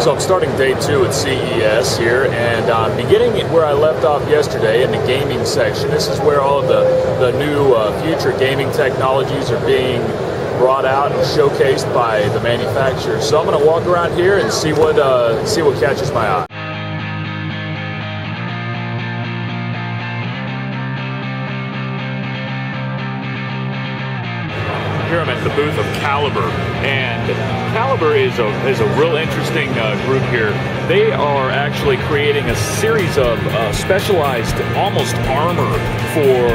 So I'm starting day 2 at CES here, and I'm beginning where I left off yesterday in the gaming section. This is where all of the new future gaming technologies are being brought out and showcased by the manufacturers. So I'm going to walk around here and see what catches my eye. Here I'm at the booth of Caliber, and Caliber is a real interesting group here. They are actually creating a series of specialized, almost armor for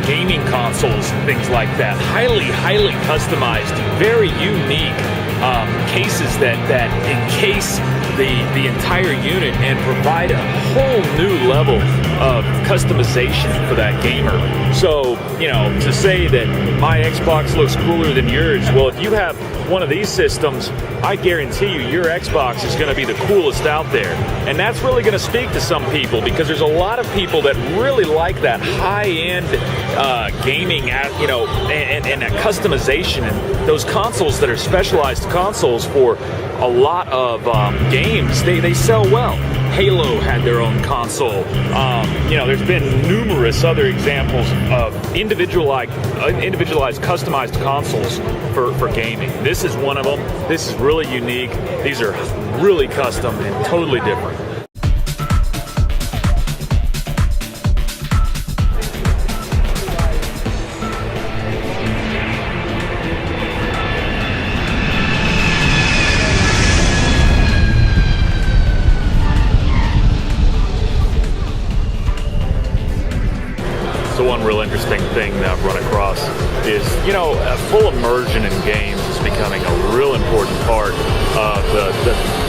gaming consoles and things like that. Highly customized, very unique cases that encase the entire unit and provide a whole new level of customization for that gamer. So, you know, to say that my Xbox looks cooler than yours, well, if you have one of these systems, I guarantee you your Xbox is going to be the coolest out there. And that's really going to speak to some people, because there's a lot of people that really like that high-end gaming, you know, and that customization, and those consoles that are specialized consoles for a lot of games, they sell well. Halo had their own console. You know, there's been numerous other examples of individualized customized consoles for gaming. This is one of them. This is really unique. These are really custom and totally different. So one real interesting thing that I've run across is, you know, full immersion in games is becoming a real important part of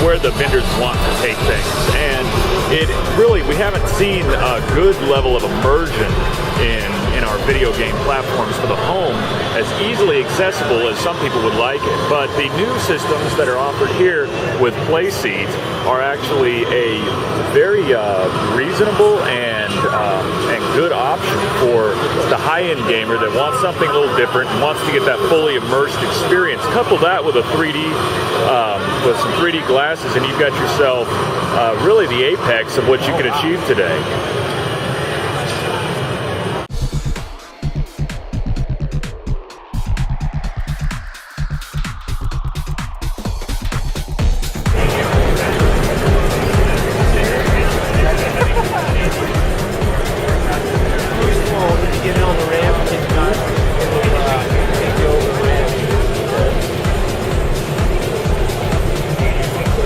where the vendors want to take things. And it really, we haven't seen a good level of immersion in our video game platforms for the home as easily accessible as some people would like it. But the new systems that are offered here with Playseat are actually a very reasonable and good option for the high-end gamer that wants something a little different and wants to get that fully immersed experience. Couple that with a 3D, with some 3D glasses, and you've got yourself really the apex of what you can achieve today.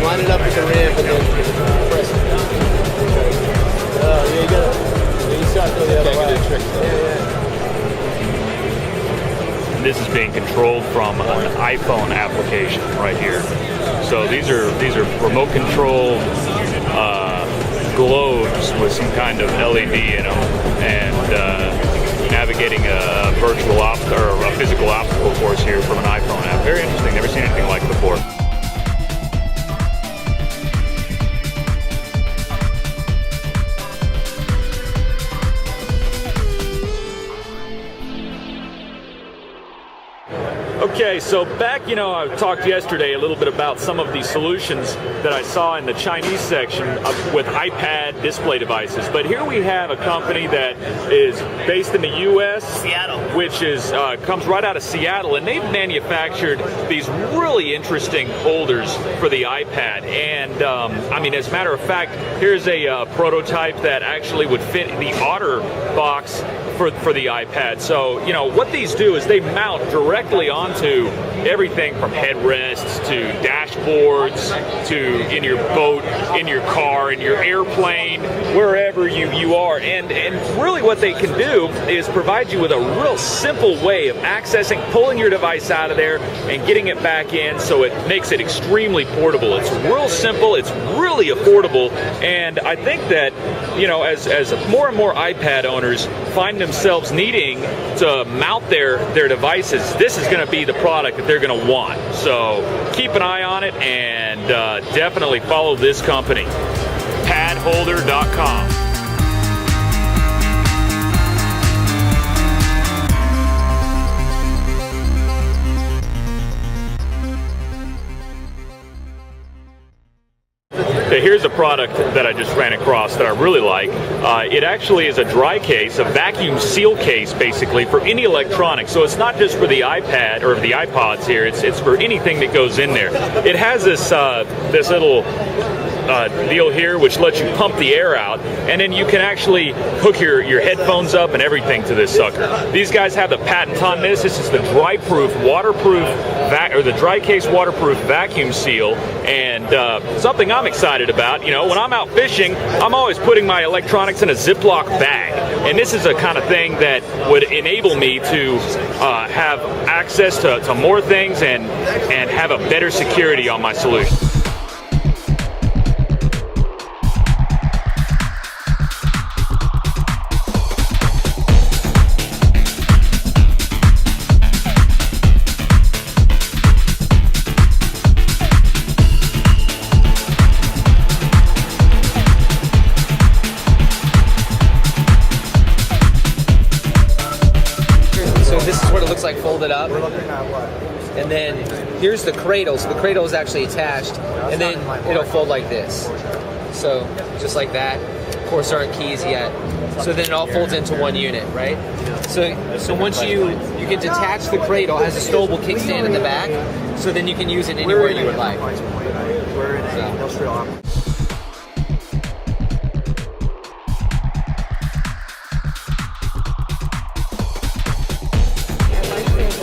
Line it up with the ramp and then press it. Yeah, you got to go the other way. This is being controlled from an iPhone application right here. So these are remote controlled globes with some kind of LED in them, and navigating a virtual or a physical obstacle course here from an iPhone app. Very interesting. Never seen anything like it before. Okay, so back, you know, I talked yesterday a little bit about some of the solutions that I saw in the Chinese section with iPad display devices. But here we have a company that is based in the U.S., Seattle, which is comes right out of Seattle, and they've manufactured these really interesting holders for the iPad. And I mean, as a matter of fact, here's a prototype that actually would fit the Otter box for the iPad. So, you know, what these do is they mount directly onto everything from headrests to dashboards to in your boat, in your car, in your airplane, wherever you are. And really what they can do is provide you with a real simple way of accessing, pulling your device out of there and getting it back in, so it makes it extremely portable. It's real simple, it's really affordable, and I think that, you know, as more and more iPad owners find themselves needing to mount their devices, this is going to be the product that they're going to want. So keep an eye on it, and definitely follow this company, padholder.com. Okay, here's a product that I just ran across that I really like. It actually is a Drycase, a vacuum seal case, basically, for any electronics. So it's not just for the iPad or the iPods here. It's for anything that goes in there. It has this this little deal here which lets you pump the air out, and then you can actually hook your headphones up and everything to this sucker. These guys have the patent on this. This is the dry-proof, waterproof, the Drycase waterproof vacuum seal, and something I'm excited about. You know, when I'm out fishing, I'm always putting my electronics in a Ziploc bag, and this is a kind of thing that would enable me to have access to more things and have a better security on my solution. This is what it looks like folded up. And then here's the cradle. So the cradle is actually attached, and then it'll fold like this. So just like that. Of course, there aren't keys yet. So then it all folds into one unit, right? So once you can detach the cradle, it has a stowable kickstand in the back. So then you can use it anywhere you would like. We're in a industrial office.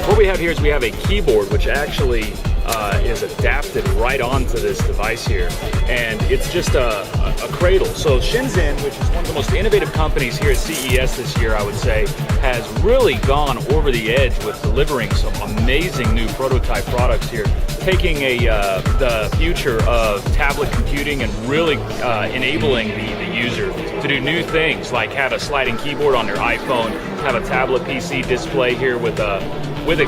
What we have here is we have a keyboard which actually is adapted right onto this device here, and it's just a cradle. So ShenZhen, which is one of the most innovative companies here at CES this year, I would say, has really gone over the edge with delivering some amazing new prototype products here, taking the future of tablet computing and really enabling the user to do new things, like have a sliding keyboard on their iPhone, have a tablet PC display here with a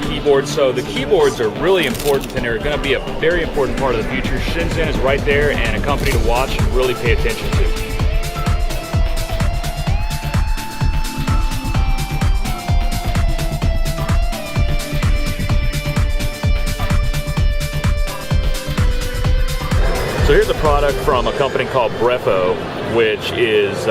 keyboard. So the keyboards are really important, and they're going to be a very important part of the future. ShenZhen is right there, and a company to watch and really pay attention to. So here's a product from a company called Breppo, which is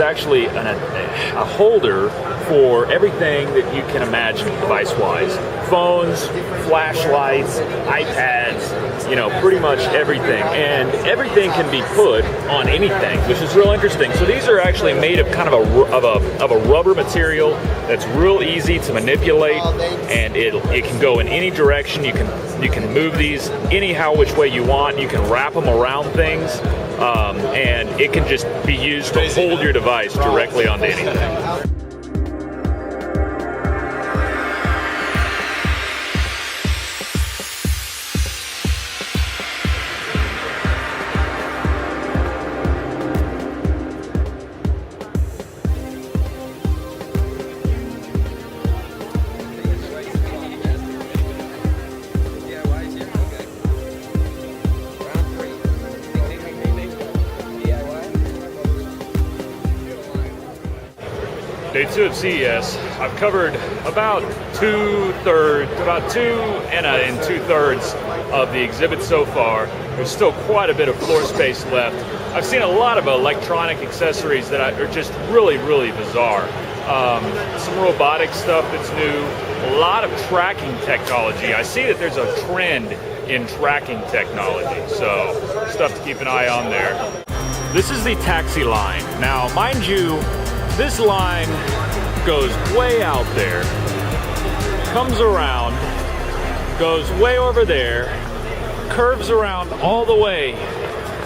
actually a holder for everything that you can imagine device-wise. Phones, flashlights, iPads, you know, pretty much everything. And everything can be put on anything, which is real interesting. So these are actually made of kind of a rubber material that's real easy to manipulate, and it can go in any direction. You can move these anyhow which way you want. You can wrap them around things, and it can just be used to hold your device directly onto anything. Day 2 of CES, I've covered about 2/3 and 2/3 of the exhibit so far. There's still quite a bit of floor space left. I've seen a lot of electronic accessories that are just really, really bizarre. Some robotic stuff that's new, a lot of tracking technology. I see that there's a trend in tracking technology, so stuff to keep an eye on there. This is the taxi line. Now, mind you, this line goes way out there, comes around, goes way over there, curves around all the way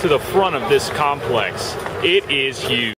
to the front of this complex. It is huge.